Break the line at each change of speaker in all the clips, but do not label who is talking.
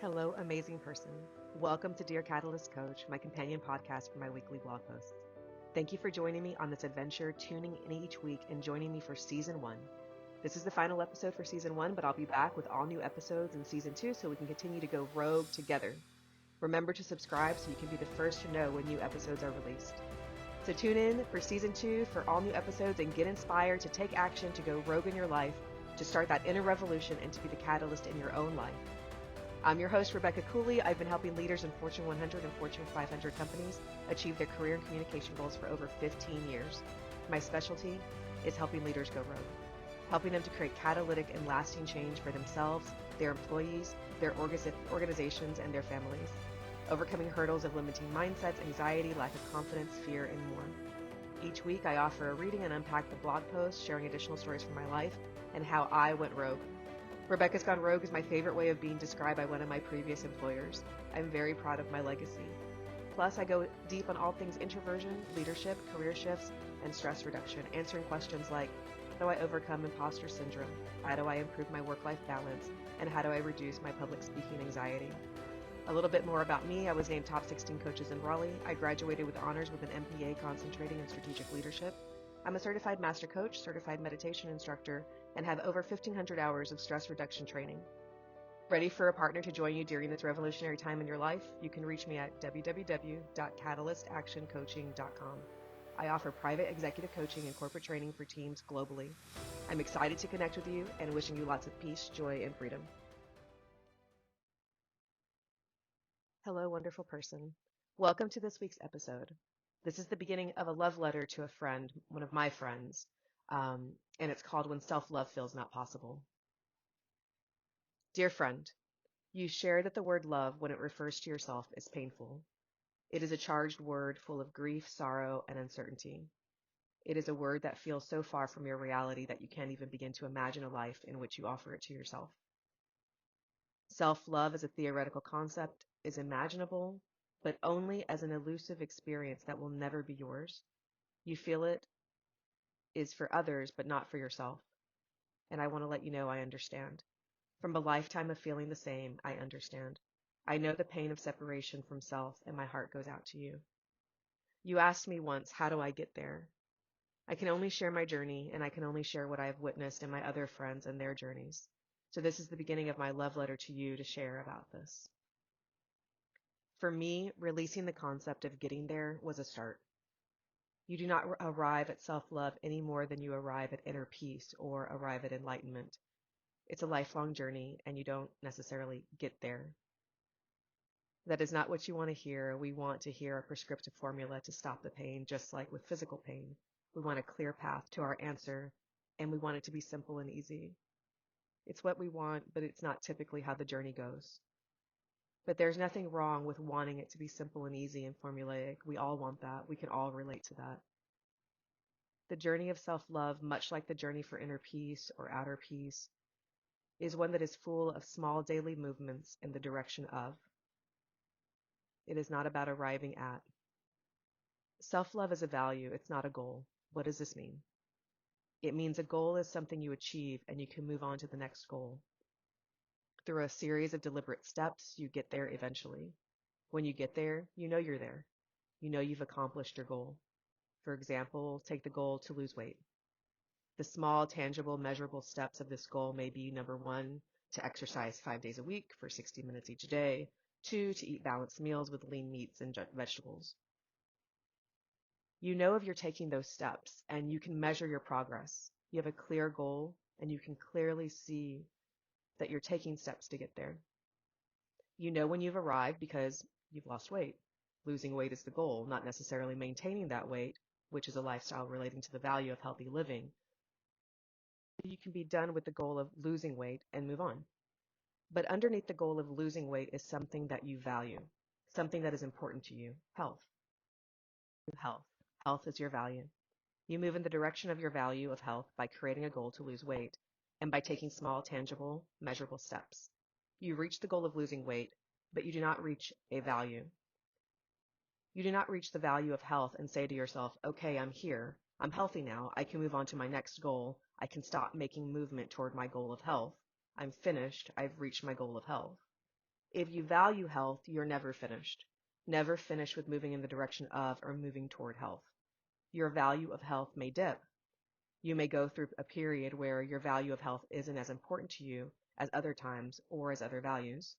Hello, amazing person. Welcome to Dear Catalyst Coach, my companion podcast for my weekly blog posts. Thank you for joining me on this adventure, tuning in each week and joining me for season one. This is the final episode for season one, but I'll be back with all new episodes in season two so we can continue to go rogue together. Remember to subscribe so you can be the first to know when new episodes are released. So tune in for season two for all new episodes and get inspired to take action to go rogue in your life, to start that inner revolution and to be the catalyst in your own life. I'm your host, Rebecca Cooley. I've been helping leaders in Fortune 100 and Fortune 500 companies achieve their career and communication goals for over 15 years. My specialty is helping leaders go rogue, helping them to create catalytic and lasting change for themselves, their employees, their organizations, and their families, overcoming hurdles of limiting mindsets, anxiety, lack of confidence, fear, and more. Each week, I offer a reading and unpack the blog post, sharing additional stories from my life and how I went rogue. Rebecca's Gone Rogue is my favorite way of being described by one of my previous employers. I'm very proud of my legacy. Plus, I go deep on all things introversion, leadership, career shifts, and stress reduction, answering questions like, how do I overcome imposter syndrome? How do I improve my work-life balance? And how do I reduce my public speaking anxiety? A little bit more about me. I was named top 16 coaches in Raleigh. I graduated with honors with an MPA concentrating in strategic leadership. I'm a certified master coach, certified meditation instructor, and have over 1,500 hours of stress reduction training. Ready for a partner to join you during this revolutionary time in your life? You can reach me at www.catalystactioncoaching.com. I offer private executive coaching and corporate training for teams globally. I'm excited to connect with you and wishing you lots of peace, joy, and freedom. Hello, wonderful person. Welcome to this week's episode. This is the beginning of a love letter to a friend, one of my friends, and it's called When Self-Love Feels Not Possible. Dear friend, you share that the word love, when it refers to yourself, is painful. It is a charged word full of grief, sorrow, and uncertainty. It is a word that feels so far from your reality that you can't even begin to imagine a life in which you offer it to yourself. Self-love as a theoretical concept is imaginable, but only as an elusive experience that will never be yours. You feel it is for others, but not for yourself. And I want to let you know I understand. From a lifetime of feeling the same, I understand. I know the pain of separation from self, and my heart goes out to you. You asked me once, how do I get there? I can only share my journey, and I can only share what I have witnessed in my other friends and their journeys. So this is the beginning of my love letter to you to share about this. For me, releasing the concept of getting there was a start. You do not arrive at self-love any more than you arrive at inner peace or arrive at enlightenment. It's a lifelong journey, and you don't necessarily get there. That is not what you want to hear. We want to hear a prescriptive formula to stop the pain, just like with physical pain. We want a clear path to our answer, and we want it to be simple and easy. It's what we want, but it's not typically how the journey goes. But there's nothing wrong with wanting it to be simple and easy and formulaic. We all want that. We can all relate to that. The journey of self-love, much like the journey for inner peace or outer peace, is one that is full of small daily movements in the direction of. It is not about arriving at. Self-love is a value. It's not a goal. What does this mean? It means a goal is something you achieve and you can move on to the next goal. Through a series of deliberate steps, you get there eventually. When you get there, you know you're there. You know you've accomplished your goal. For example, take the goal to lose weight. The small, tangible, measurable steps of this goal may be number 1, to exercise 5 days a week for 60 minutes each day. 2, to eat balanced meals with lean meats and vegetables. You know if you're taking those steps and you can measure your progress. You have a clear goal and you can clearly see that you're taking steps to get there. You know when you've arrived because you've lost weight. Losing weight is the goal, not necessarily maintaining that weight, which is a lifestyle relating to the value of healthy living. You can be done with the goal of losing weight and move on. But underneath the goal of losing weight is something that you value, something that is important to you, health. Health. Health is your value. You move in the direction of your value of health by creating a goal to lose weight and by taking small, tangible, measurable steps. You reach the goal of losing weight, but you do not reach a value. You do not reach the value of health and say to yourself, okay, I'm here. I'm healthy now. I can move on to my next goal. I can stop making movement toward my goal of health. I'm finished. I've reached my goal of health. If you value health, you're never finished. Never finished with moving in the direction of or moving toward health. Your value of health may dip. You may go through a period where your value of health isn't as important to you as other times or as other values.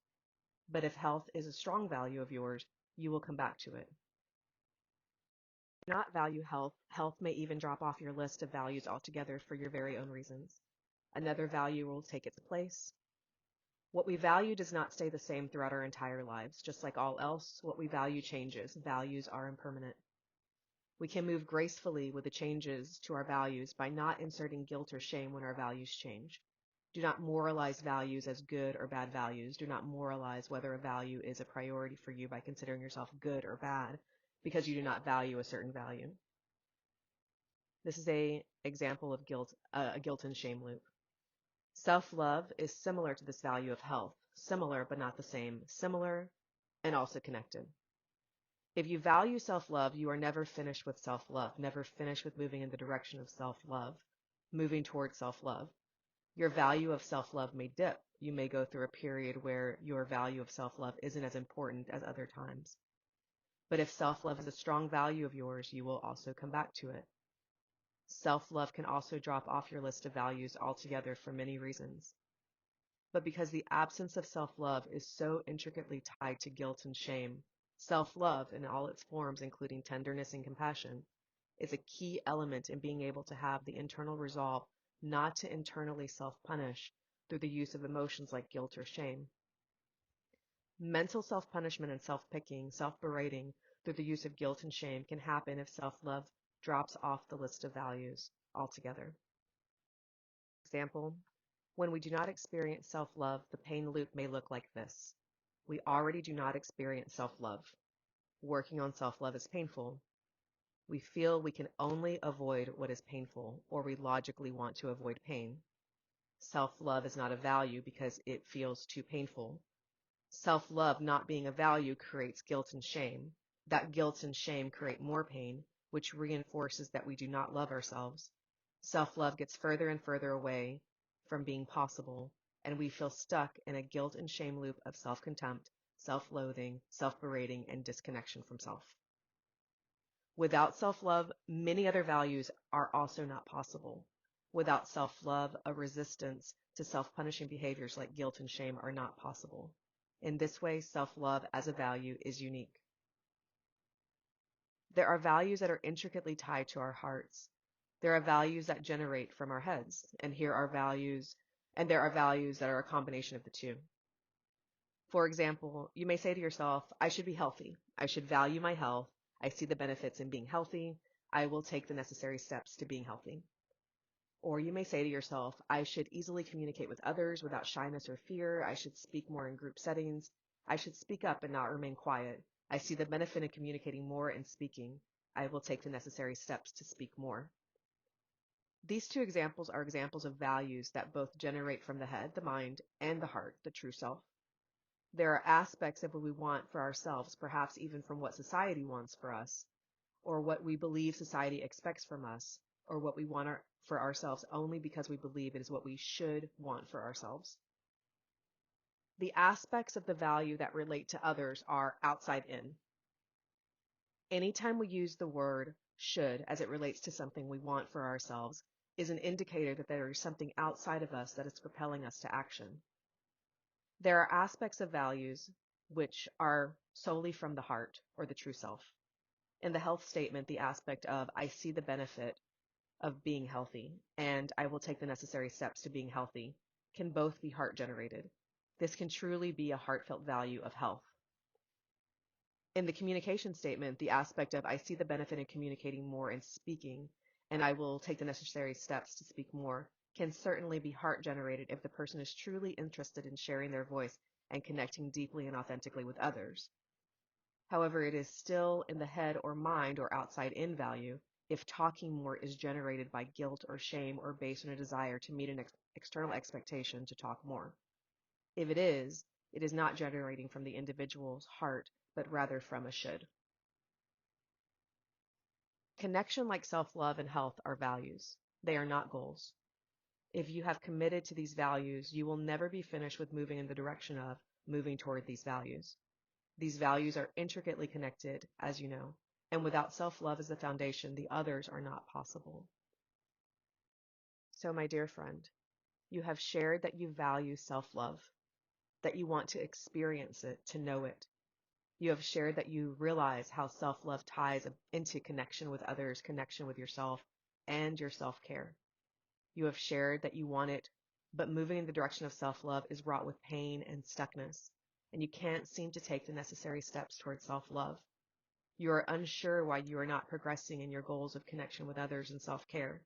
But if health is a strong value of yours, you will come back to it. If you do not value health, health may even drop off your list of values altogether for your very own reasons. Another value will take its place. What we value does not stay the same throughout our entire lives. Just like all else, what we value changes. Values are impermanent. We can move gracefully with the changes to our values by not inserting guilt or shame when our values change. Do not moralize values as good or bad values. Do not moralize whether a value is a priority for you by considering yourself good or bad because you do not value a certain value. This is an example of a guilt and shame loop. Self-love is similar to this value of health, similar but not the same, similar and also connected. If you value self-love, you are never finished with self-love, never finished with moving in the direction of self-love, moving towards self-love. Your value of self-love may dip. You may go through a period where your value of self-love isn't as important as other times. But if self-love is a strong value of yours, you will also come back to it. Self-love can also drop off your list of values altogether for many reasons. But because the absence of self-love is so intricately tied to guilt and shame, self-love in all its forms, including tenderness and compassion, is a key element in being able to have the internal resolve not to internally self-punish through the use of emotions like guilt or shame. Mental self-punishment and self-picking, self-berating through the use of guilt and shame can happen if self-love drops off the list of values altogether. Example, when we do not experience self-love, the pain loop may look like this. We already do not experience self-love. Working on self-love is painful. We feel we can only avoid what is painful, or we logically want to avoid pain. Self-love is not a value because it feels too painful. Self-love not being a value creates guilt and shame. That guilt and shame create more pain, which reinforces that we do not love ourselves. Self-love gets further and further away from being possible, and we feel stuck in a guilt and shame loop of self-contempt, self-loathing, self-berating, and disconnection from self. Without self-love, many other values are also not possible. Without self-love, a resistance to self-punishing behaviors like guilt and shame are not possible. In this way, self-love as a value is unique. There are values that are intricately tied to our hearts. There are values that generate from our heads, and there are values that are a combination of the two. For example, you may say to yourself, I should be healthy. I should value my health. I see the benefits in being healthy. I will take the necessary steps to being healthy. Or you may say to yourself, I should easily communicate with others without shyness or fear. I should speak more in group settings. I should speak up and not remain quiet. I see the benefit in communicating more and speaking. I will take the necessary steps to speak more. These two examples are examples of values that both generate from the head, the mind, and the heart, the true self. There are aspects of what we want for ourselves, perhaps even from what society wants for us, or what we believe society expects from us, or what we want for ourselves only because we believe it is what we should want for ourselves. The aspects of the value that relate to others are outside in. Anytime we use the word should as it relates to something we want for ourselves is an indicator that there is something outside of us that is propelling us to action. There are aspects of values which are solely from the heart or the true self. In the health statement, the aspect of I see the benefit of being healthy and I will take the necessary steps to being healthy can both be heart generated. This can truly be a heartfelt value of health. In the communication statement, the aspect of I see the benefit in communicating more and speaking and I will take the necessary steps to speak more can certainly be heart generated if the person is truly interested in sharing their voice and connecting deeply and authentically with others. However, it is still in the head or mind or outside in value if talking more is generated by guilt or shame or based on a desire to meet an external expectation to talk more. If it is not generating from the individual's heart, but rather from a should. Connection like self-love and health are values. They are not goals. If you have committed to these values, you will never be finished with moving in the direction of moving toward these values. These values are intricately connected, as you know, and without self-love as the foundation, the others are not possible. So, my dear friend, you have shared that you value self-love, that you want to experience it, to know it. You have shared that you realize how self-love ties into connection with others, connection with yourself, and your self-care. You have shared that you want it, but moving in the direction of self-love is wrought with pain and stuckness, and you can't seem to take the necessary steps towards self-love. You are unsure why you are not progressing in your goals of connection with others and self-care.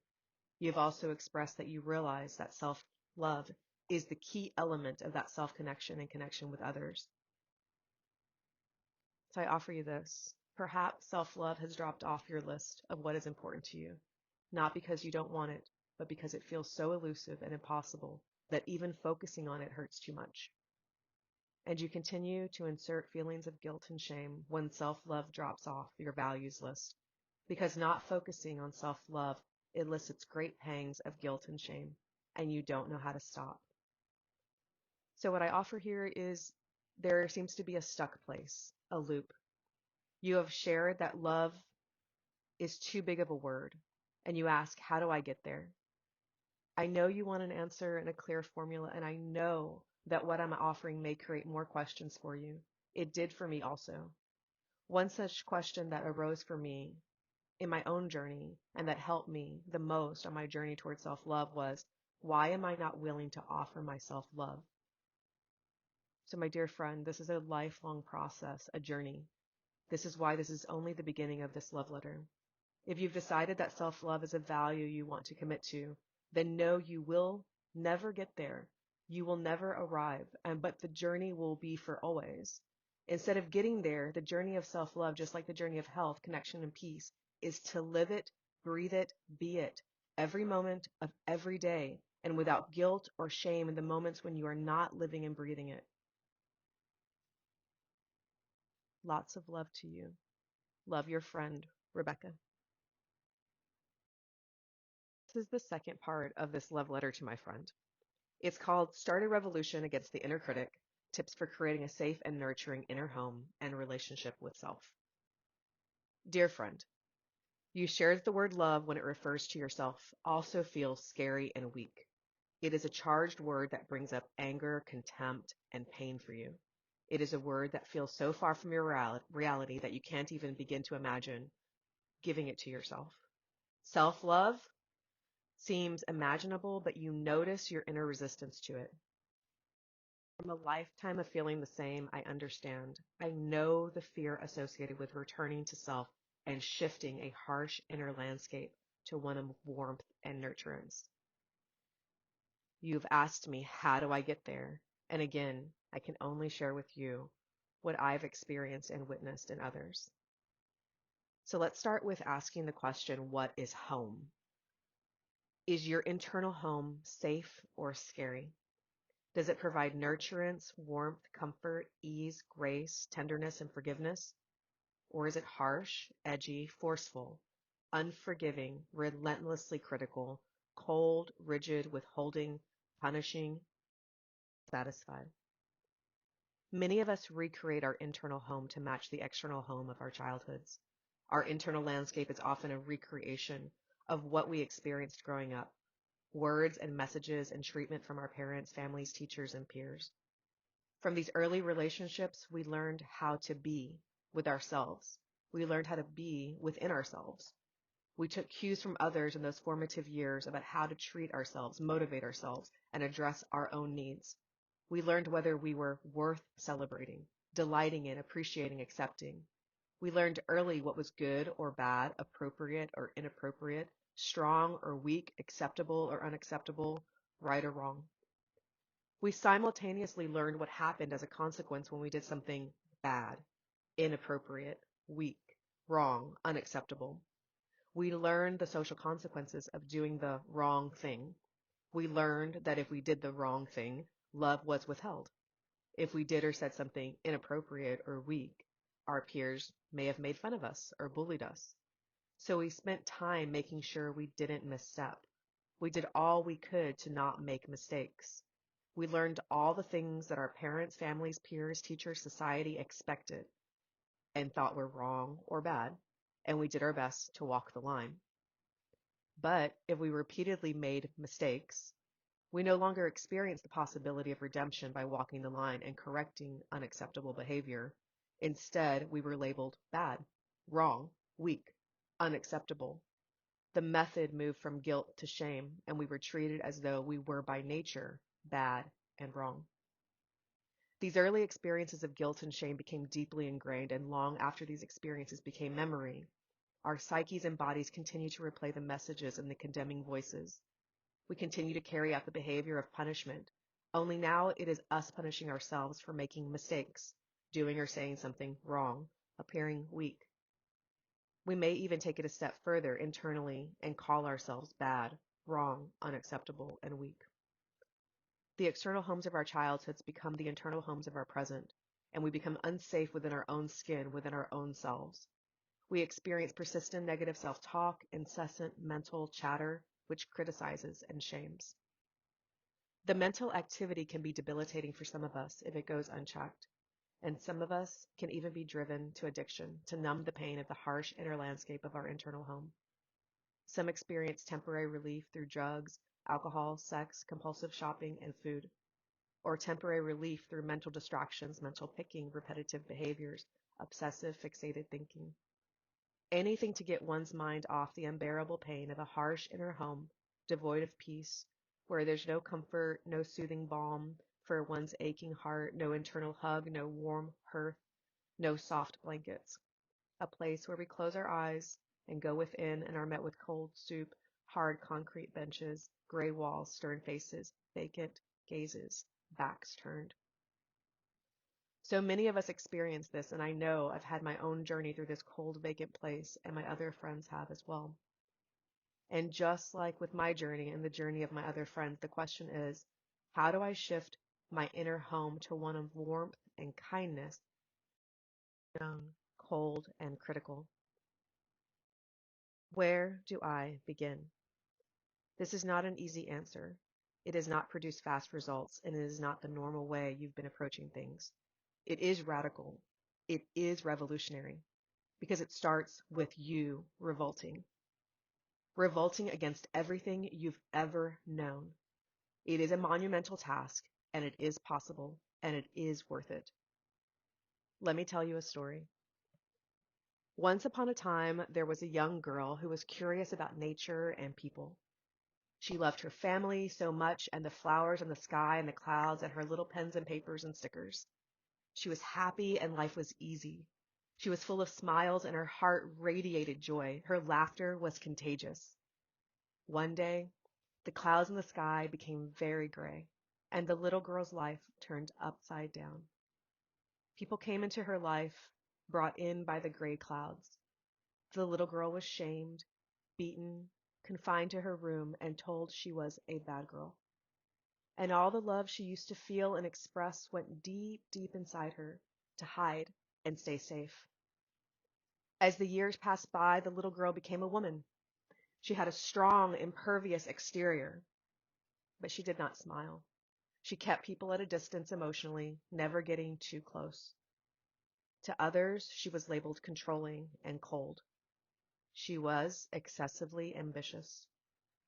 You have also expressed that you realize that self-love is the key element of that self-connection and connection with others. So I offer you this. Perhaps self-love has dropped off your list of what is important to you, not because you don't want it, but because it feels so elusive and impossible that even focusing on it hurts too much. And you continue to insert feelings of guilt and shame when self-love drops off your values list, because not focusing on self-love elicits great pangs of guilt and shame, and you don't know how to stop. So what I offer here is there seems to be a stuck place, a loop. You have shared that love is too big of a word, and you ask, how do I get there? I know you want an answer and a clear formula, and I know that what I'm offering may create more questions for you. It did for me also. One such question that arose for me in my own journey and that helped me the most on my journey towards self-love was, why am I not willing to offer myself love? So my dear friend, this is a lifelong process, a journey. This is why this is only the beginning of this love letter. If you've decided that self-love is a value you want to commit to, then know you will never get there. You will never arrive, but the journey will be for always. Instead of getting there, the journey of self-love, just like the journey of health, connection, and peace, is to live it, breathe it, be it, every moment of every day, and without guilt or shame in the moments when you are not living and breathing it. Lots of love to you. Love, your friend, Rebecca. This is the second part of this love letter to my friend. It's called Start a Revolution Against the Inner Critic, Tips for Creating a Safe and Nurturing Inner Home and Relationship with Self. Dear friend, you shared the word love when it refers to yourself also feels scary and weak. It is a charged word that brings up anger, contempt, and pain for you. It is a word that feels so far from your reality that you can't even begin to imagine giving it to yourself. Self-love seems imaginable, but you notice your inner resistance to it. From a lifetime of feeling the same, I understand. I know the fear associated with returning to self and shifting a harsh inner landscape to one of warmth and nurturance. You've asked me, how do I get there? And again, I can only share with you what I've experienced and witnessed in others. So let's start with asking the question, what is home? Is your internal home safe or scary? Does it provide nurturance, warmth, comfort, ease, grace, tenderness, and forgiveness? Or is it harsh, edgy, forceful, unforgiving, relentlessly critical, cold, rigid, withholding, punishing, satisfied? Many of us recreate our internal home to match the external home of our childhoods. Our internal landscape is often a recreation of what we experienced growing up. Words and messages and treatment from our parents, families, teachers, and peers. From these early relationships, we learned how to be with ourselves. We learned how to be within ourselves. We took cues from others in those formative years about how to treat ourselves, motivate ourselves, and address our own needs. We learned whether we were worth celebrating, delighting in, appreciating, accepting. We learned early what was good or bad, appropriate or inappropriate, strong or weak, acceptable or unacceptable, right or wrong. We simultaneously learned what happened as a consequence when we did something bad, inappropriate, weak, wrong, unacceptable. We learned the social consequences of doing the wrong thing. We learned that if we did the wrong thing, love was withheld. If we did or said something inappropriate or weak, our peers may have made fun of us or bullied us. So we spent time making sure we didn't misstep. We did all we could to not make mistakes. We learned all the things that our parents, families, peers, teachers, society expected and thought were wrong or bad, and we did our best to walk the line. But if we repeatedly made mistakes, we no longer experienced the possibility of redemption by walking the line and correcting unacceptable behavior. Instead, we were labeled bad, wrong, weak, unacceptable. The method moved from guilt to shame, and we were treated as though we were by nature bad and wrong. These early experiences of guilt and shame became deeply ingrained, and long after these experiences became memory, our psyches and bodies continue to replay the messages and the condemning voices. We continue to carry out the behavior of punishment, only now it is us punishing ourselves for making mistakes, doing or saying something wrong, appearing weak. We may even take it a step further internally and call ourselves bad, wrong, unacceptable, and weak. The external homes of our childhoods become the internal homes of our present, and we become unsafe within our own skin, within our own selves. We experience persistent negative self-talk, incessant mental chatter, which criticizes and shames. The mental activity can be debilitating for some of us if it goes unchecked, and some of us can even be driven to addiction to numb the pain of the harsh inner landscape of our internal home. Some experience temporary relief through drugs, alcohol, sex, compulsive shopping, and food, or temporary relief through mental distractions, mental picking, repetitive behaviors, obsessive fixated thinking. Anything to get one's mind off the unbearable pain of a harsh inner home, devoid of peace, where there's no comfort, no soothing balm for one's aching heart, no internal hug, no warm hearth, no soft blankets. A place where we close our eyes and go within and are met with cold soup, hard concrete benches, gray walls, stern faces, vacant gazes, backs turned. So many of us experience this, and I know I've had my own journey through this cold, vacant place, and my other friends have as well. And just like with my journey and the journey of my other friends, the question is, how do I shift my inner home to one of warmth and kindness, cold and critical? Where do I begin? This is not an easy answer. It does not produce fast results, and it is not the normal way you've been approaching things. It is radical. It is revolutionary because it starts with you revolting. Revolting against everything you've ever known. It is a monumental task, and it is possible, and it is worth it. Let me tell you a story. Once upon a time, there was a young girl who was curious about nature and people. She loved her family so much, and the flowers and the sky and the clouds and her little pens and papers and stickers. She was happy and life was easy. She was full of smiles and her heart radiated joy. Her laughter was contagious. One day, the clouds in the sky became very gray, and the little girl's life turned upside down. People came into her life, brought in by the gray clouds. The little girl was shamed, beaten, confined to her room, and told she was a bad girl. And all the love she used to feel and express went deep, deep inside her to hide and stay safe. As the years passed by, the little girl became a woman. She had a strong, impervious exterior, but she did not smile. She kept people at a distance emotionally, never getting too close. To others, she was labeled controlling and cold. She was excessively ambitious.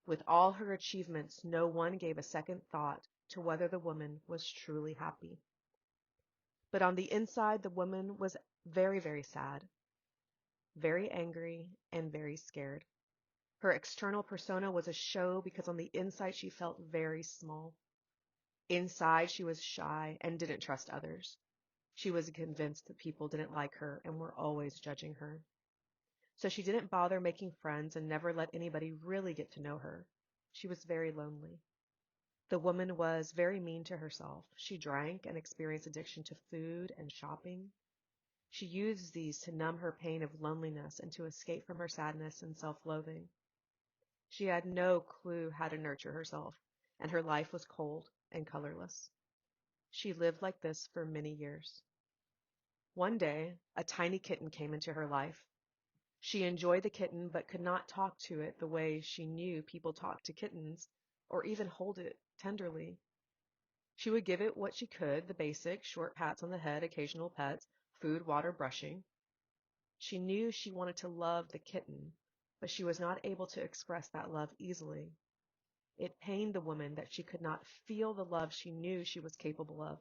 With all her achievements, no one gave a second thought to whether the woman was truly happy. But on the inside, the woman was very, very sad, very angry, and very scared. Her external persona was a show because on the inside she felt very small. Inside she was shy and didn't trust others. She was convinced that people didn't like her and were always judging her. So she didn't bother making friends and never let anybody really get to know her. She was very lonely. The woman was very mean to herself. She drank and experienced addiction to food and shopping. She used these to numb her pain of loneliness and to escape from her sadness and self-loathing. She had no clue how to nurture herself, and her life was cold and colorless. She lived like this for many years. One day, a tiny kitten came into her life. She enjoyed the kitten but could not talk to it the way she knew people talked to kittens, or even hold it tenderly. She would give it what she could, the basic, short pats on the head, occasional pets, food, water, brushing. She knew she wanted to love the kitten, but she was not able to express that love easily. It pained the woman that she could not feel the love she knew she was capable of.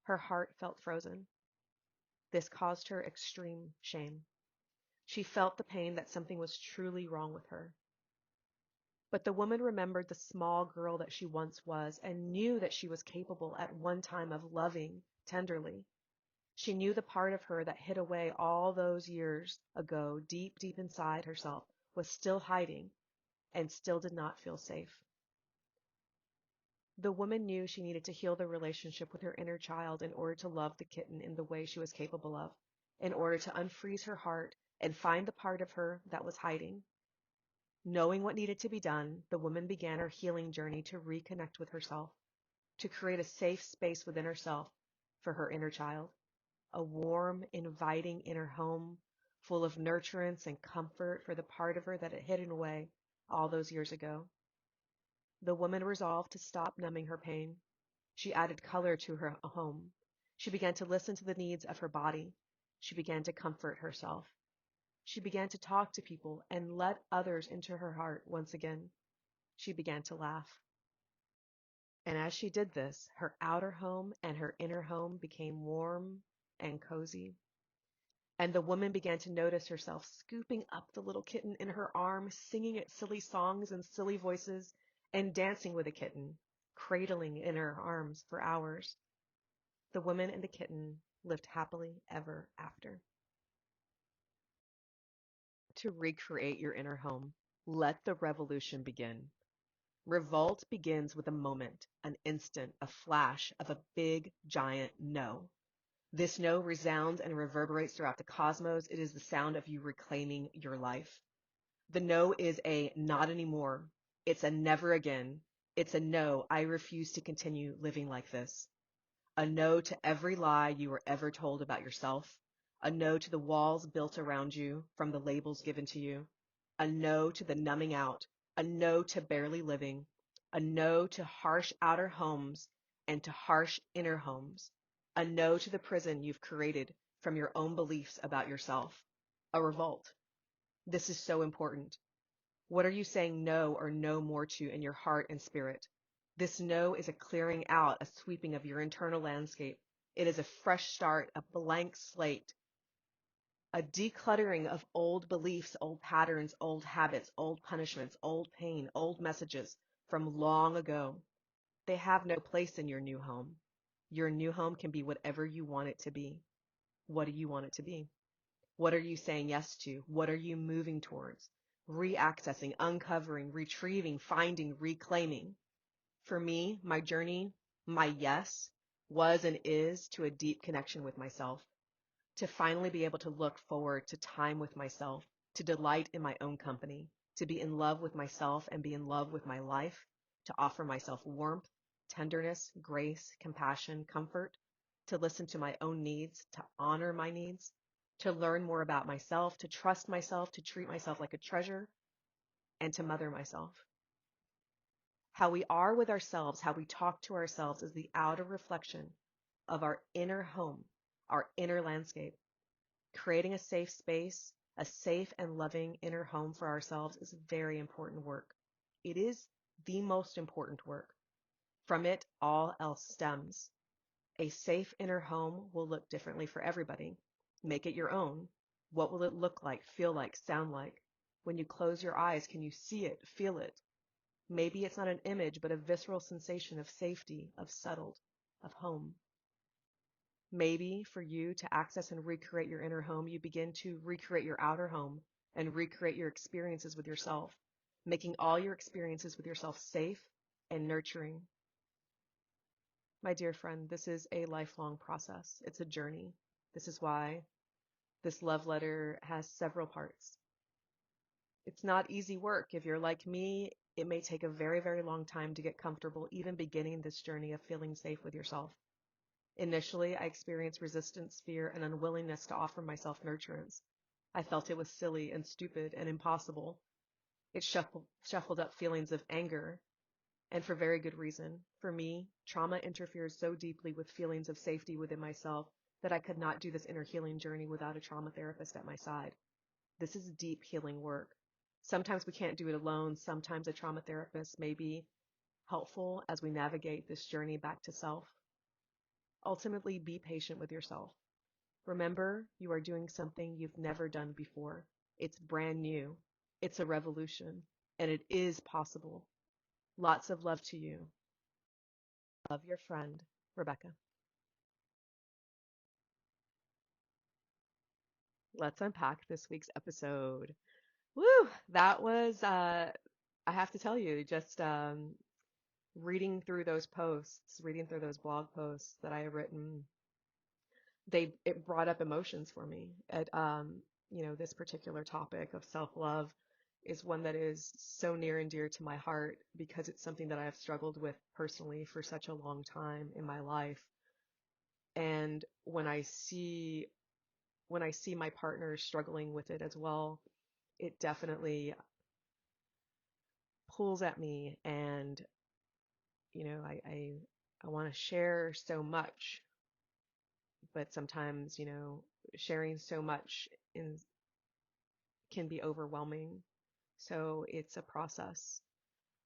Her heart felt frozen. This caused her extreme shame. She felt the pain that something was truly wrong with her. But the woman remembered the small girl that she once was and knew that she was capable at one time of loving tenderly. She knew the part of her that hid away all those years ago, deep, deep inside herself, was still hiding and still did not feel safe. The woman knew she needed to heal the relationship with her inner child in order to love the kitten in the way she was capable of, in order to unfreeze her heart and find the part of her that was hiding. Knowing what needed to be done, the woman began her healing journey to reconnect with herself, to create a safe space within herself for her inner child, a warm, inviting inner home full of nurturance and comfort for the part of her that had hidden away all those years ago. The woman resolved to stop numbing her pain. She added color to her home. She began to listen to the needs of her body. She began to comfort herself. She began to talk to people and let others into her heart once again. She began to laugh. And as she did this, her outer home and her inner home became warm and cozy. And the woman began to notice herself scooping up the little kitten in her arms, singing it silly songs in silly voices, and dancing with the kitten, cradling in her arms for hours. The woman and the kitten lived happily ever after. To recreate your inner home, let the revolution begin. Revolt begins with a moment, an instant, a flash of a big, giant no. This no resounds and reverberates throughout the cosmos. It is the sound of you reclaiming your life. The no is a not anymore. It's a never again. It's a no, I refuse to continue living like this. A no to every lie you were ever told about yourself. A no to the walls built around you from the labels given to you. A no to the numbing out. A no to barely living. A no to harsh outer homes and to harsh inner homes. A no to the prison you've created from your own beliefs about yourself. A revolt. This is so important. What are you saying no or no more to in your heart and spirit? This no is a clearing out, a sweeping of your internal landscape. It is a fresh start, a blank slate, a decluttering of old beliefs, old patterns, old habits, old punishments, old pain, old messages from long ago. They have no place in your new home. Your new home can be whatever you want it to be. What do you want it to be? What are you saying yes to? What are you moving towards? Reaccessing, uncovering, retrieving, finding, reclaiming. For me, my journey, my yes, was and is to a deep connection with myself, to finally be able to look forward to time with myself, to delight in my own company, to be in love with myself and be in love with my life, to offer myself warmth, tenderness, grace, compassion, comfort, to listen to my own needs, to honor my needs, to learn more about myself, to trust myself, to treat myself like a treasure, and to mother myself. How we are with ourselves, how we talk to ourselves is the outer reflection of our inner home, our inner landscape. Creating a safe space, a safe and loving inner home for ourselves is very important work. It is the most important work. From it, all else stems. A safe inner home will look differently for everybody. Make it your own. What will it look like, feel like, sound like? When you close your eyes, can you see it, feel it? Maybe it's not an image, but a visceral sensation of safety, of settled, of home. Maybe for you to access and recreate your inner home, you begin to recreate your outer home and recreate your experiences with yourself, making all your experiences with yourself safe and nurturing. My dear friend, this is a lifelong process. It's a journey. This is why this love letter has several parts. It's not easy work. If you're like me, it may take a very, very long time to get comfortable even beginning this journey of feeling safe with yourself. Initially, I experienced resistance, fear, and unwillingness to offer myself nurturance. I felt it was silly and stupid and impossible. It shuffled up feelings of anger, and for very good reason. For me, trauma interferes so deeply with feelings of safety within myself that I could not do this inner healing journey without a trauma therapist at my side. This is deep healing work. Sometimes we can't do it alone. Sometimes a trauma therapist may be helpful as we navigate this journey back to self. Ultimately, be patient with yourself. Remember, you are doing something you've never done before. It's brand new. It's a revolution, and it is possible. Lots of love to you. Love, your friend, Rebecca. Let's unpack this week's episode. Woo! That was, I have to tell you, just reading through those posts, reading through those blog posts that I have written, it brought up emotions for me. This particular topic of self-love is one that is so near and dear to my heart because it's something that I have struggled with personally for such a long time in my life. And when I see my partner struggling with it as well, it definitely pulls at me. And I want to share so much, but sometimes sharing so much can be overwhelming. So it's a process,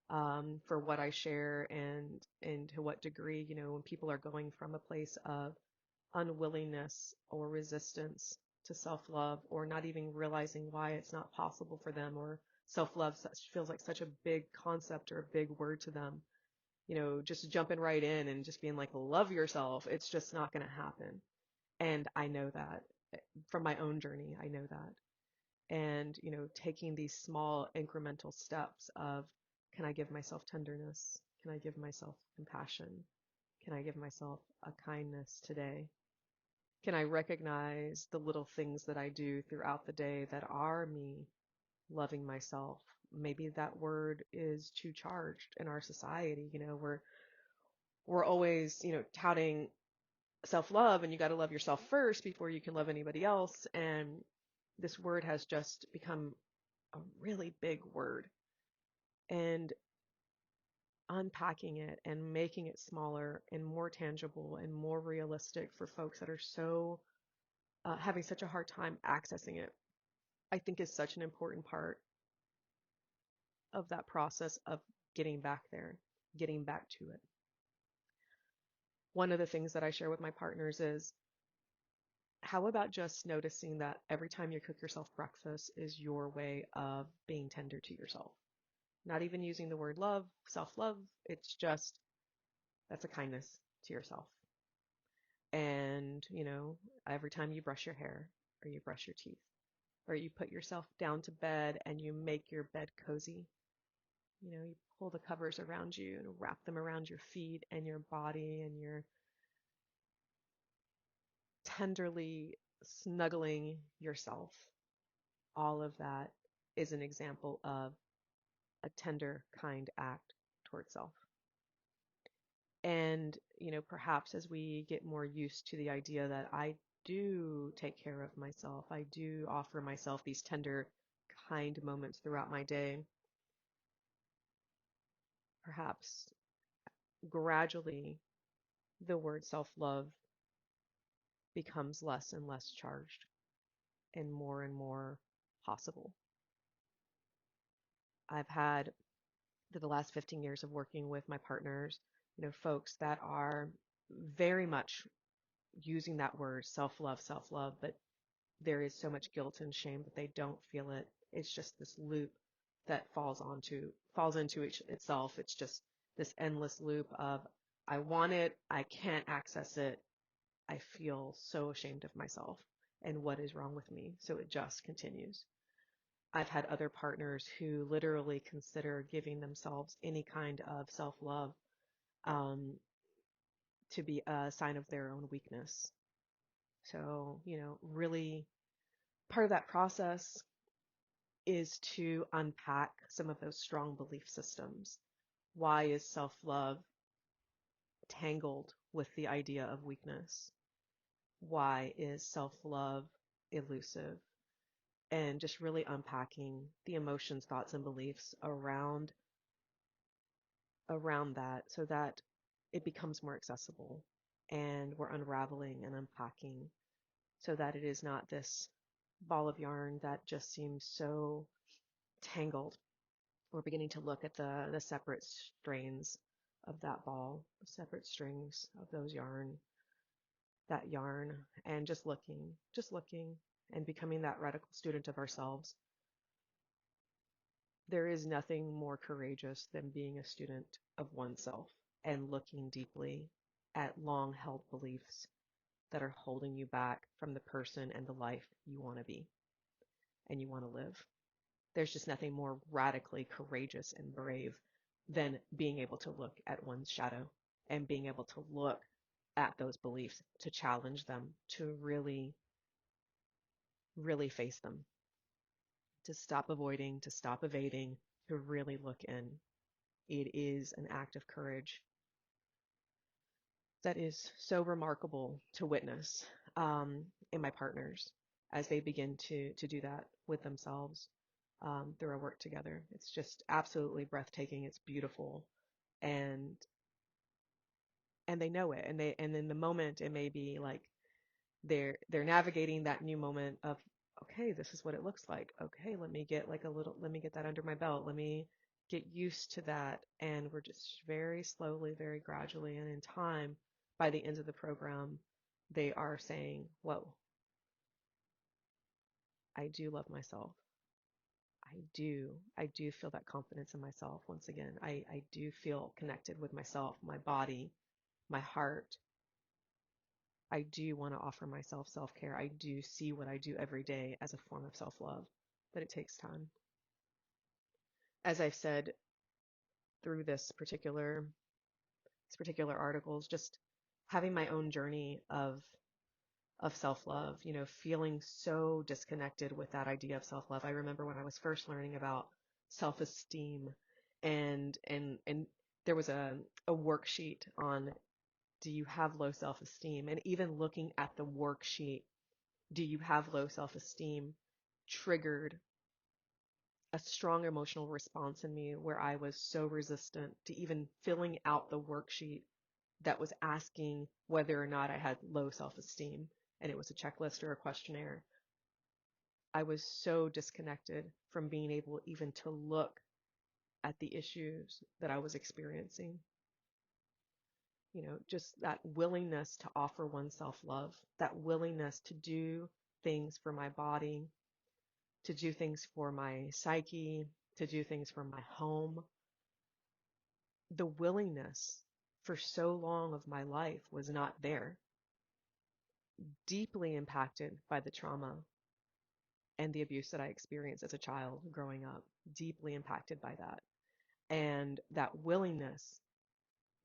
for what I share, and to what degree, when people are going from a place of unwillingness or resistance to self-love, or not even realizing why it's not possible for them, or self-love feels like such a big concept or a big word to them, just jumping right in and just being like, love yourself. It's just not going to happen. And I know that from my own journey. I know that. And, taking these small incremental steps of, can I give myself tenderness? Can I give myself compassion? Can I give myself a kindness today? Can I recognize the little things that I do throughout the day that are me loving myself? Maybe that word is too charged in our society. We're always, touting self-love, and you got to love yourself first before you can love anybody else. And this word has just become a really big word. And unpacking it and making it smaller and more tangible and more realistic for folks that are so having such a hard time accessing it, I think is such an important part of that process of getting back there, getting back to it. One of the things that I share with my partners is, how about just noticing that every time you cook yourself breakfast is your way of being tender to yourself? Not even using the word love, self-love. It's just, that's a kindness to yourself. And, every time you brush your hair, or you brush your teeth, or you put yourself down to bed and you make your bed cozy, you pull the covers around you and wrap them around your feet and your body, and you're tenderly snuggling yourself. All of that is an example of a tender, kind act towards self. And, perhaps as we get more used to the idea that I do take care of myself, I do offer myself these tender, kind moments throughout my day, perhaps gradually the word self-love becomes less and less charged and more possible. I've had, for the last 15 years of working with my partners, folks that are very much using that word self-love, but there is so much guilt and shame that they don't feel it. It's just this loop that falls into itself. It's just this endless loop of, I want it, I can't access it, I feel so ashamed of myself, and what is wrong with me? So it just continues. I've had other partners who literally consider giving themselves any kind of self-love, um, to be a sign of their own weakness. So, really part of that process is to unpack some of those strong belief systems. Why is self-love tangled with the idea of weakness? Why is self-love elusive? and just really unpacking the emotions, thoughts, and beliefs around that so that it becomes more accessible and we're unraveling and unpacking so that it is not this ball of yarn that just seems so tangled. We're beginning to look at the separate strains of that ball, the separate strings of that yarn, and just looking, and becoming that radical student of ourselves. There is nothing more courageous than being a student of oneself and looking deeply at long held beliefs that are holding you back from the person and the life you want to be and you want to live. There's just nothing more radically courageous and brave than being able to look at one's shadow and being able to look at those beliefs, to challenge them, to really, really face them, to stop avoiding, to stop evading, to really look in. It is an act of courage that is so remarkable to witness in my partners as they begin to do that with themselves through our work together. It's just absolutely breathtaking. It's beautiful, and they know it, and in the moment it may be like they're navigating that new moment of, okay, this is what it looks like. Okay, let me get that under my belt. Let me get used to that. And we're just very slowly, very gradually, and in time, by the end of the program, they are saying, whoa, I do love myself. I do feel that confidence in myself once again. I do feel connected with myself, my body, my heart. I do want to offer myself self-care. I do see what I do every day as a form of self-love, but it takes time. As I've said through this particular articles, just having my own journey of self-love, feeling so disconnected with that idea of self-love. I remember when I was first learning about self-esteem and there was a worksheet on, do you have low self-esteem? And even looking at the worksheet, do you have low self-esteem, triggered a strong emotional response in me where I was so resistant to even filling out the worksheet that was asking whether or not I had low self-esteem. And it was a checklist or a questionnaire. I was so disconnected from being able even to look at the issues that I was experiencing. Just that willingness to offer oneself love, that willingness to do things for my body, to do things for my psyche, to do things for my home. The willingness for so long of my life was not there, deeply impacted by the trauma and the abuse that I experienced as a child growing up, deeply impacted by that. And that willingness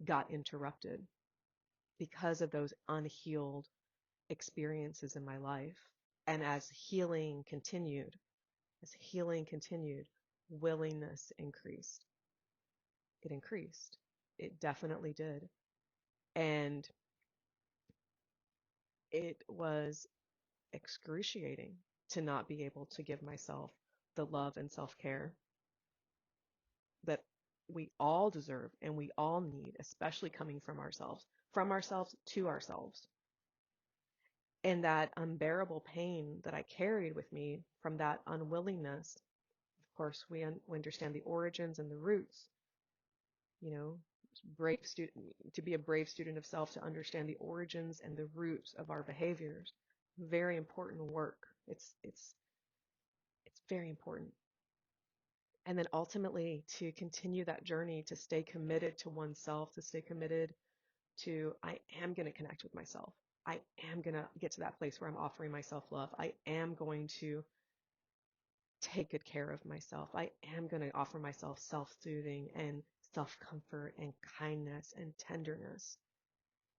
got interrupted because of those unhealed experiences in my life. And as healing continued, willingness increased. It increased. It definitely did. And it was excruciating to not be able to give myself the love and self-care that we all deserve and we all need, especially coming from ourselves to ourselves. And that unbearable pain that I carried with me from that unwillingness, of course, we understand the origins and the roots, you know, brave student to be a brave student of self, to understand the origins and the roots of our behaviors. Very important work. It's very important. And then ultimately to continue that journey, to stay committed to oneself, to stay committed to, I am going to connect with myself. I am going to get to that place where I'm offering myself love. I am going to take good care of myself. I am going to offer myself self-soothing and self-comfort and kindness and tenderness.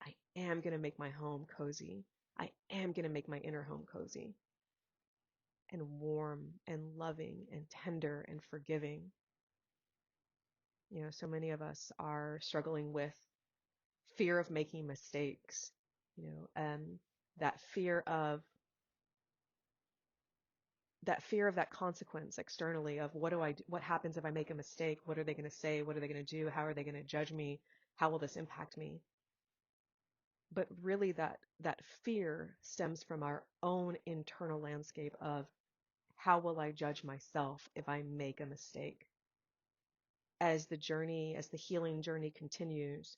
I am going to make my home cozy. I am going to make my inner home cozy and warm and loving and tender and forgiving. So many of us are struggling with fear of making mistakes, and that fear of that fear of that consequence externally of what happens if I make a mistake? What are they going to say? What are they going to do? How are they going to judge me? How will this impact me? But really that fear stems from our own internal landscape of how will I judge myself if I make a mistake? As the healing journey continues,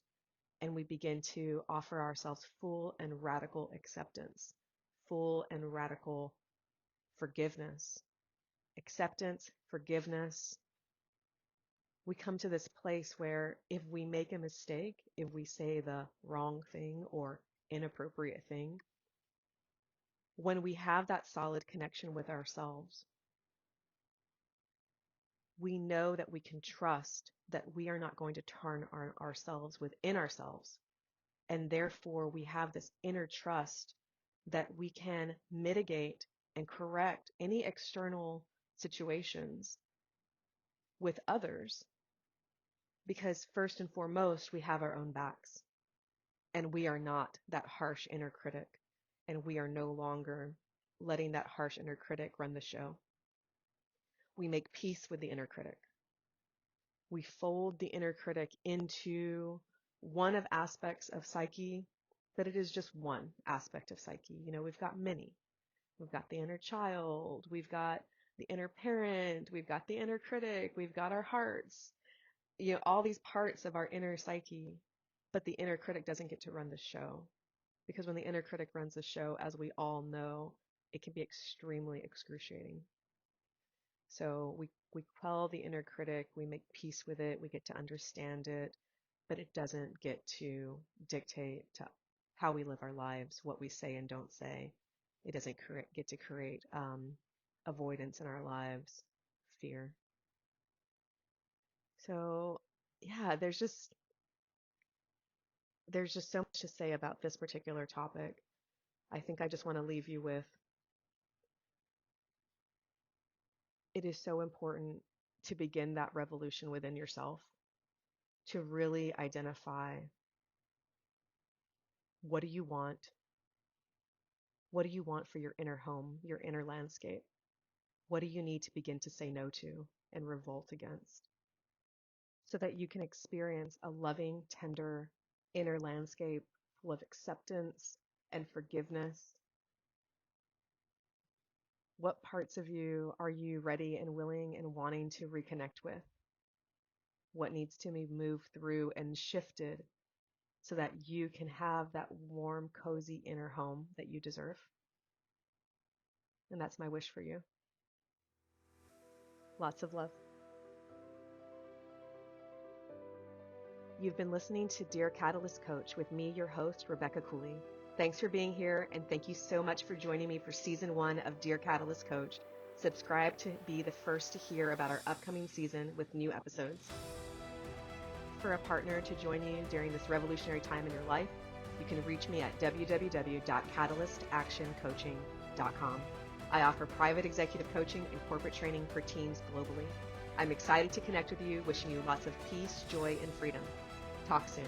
and we begin to offer ourselves full and radical acceptance, full and radical forgiveness, acceptance, forgiveness, we come to this place where if we make a mistake, if we say the wrong thing or inappropriate thing, when we have that solid connection with ourselves, we know that we can trust that we are not going to turn ourselves within ourselves. And therefore, we have this inner trust that we can mitigate and correct any external situations with others because first and foremost, we have our own backs and we are not that harsh inner critic and we are no longer letting that harsh inner critic run the show. We make peace with the inner critic. We fold the inner critic into one of aspects of psyche, but it is just one aspect of psyche. We've got many. We've got the inner child, we've got the inner parent, we've got the inner critic, we've got our hearts, all these parts of our inner psyche, but the inner critic doesn't get to run the show. Because when the inner critic runs the show, as we all know, it can be extremely excruciating. So we quell the inner critic, we make peace with it, we get to understand it, but it doesn't get to dictate to how we live our lives, what we say and don't say. It doesn't get to create avoidance in our lives, fear. So yeah, there's just so much to say about this particular topic. I think I just want to leave you with it is so important to begin that revolution within yourself, to really identify what do you want? What do you want for your inner home, your inner landscape? What do you need to begin to say no to and revolt against so that you can experience a loving, tender inner landscape full of acceptance and forgiveness? What parts of you are you ready and willing and wanting to reconnect with? What needs to be moved through and shifted so that you can have that warm, cozy inner home that you deserve? And that's my wish for you. Lots of love. You've been listening to Dear Catalyst Coach with me, your host, Rebecca Cooley. Thanks for being here, and thank you so much for joining me for Season 1 of Dear Catalyst Coach. Subscribe to be the first to hear about our upcoming season with new episodes. For a partner to join you during this revolutionary time in your life, you can reach me at www.catalystactioncoaching.com. I offer private executive coaching and corporate training for teams globally. I'm excited to connect with you, wishing you lots of peace, joy, and freedom. Talk soon.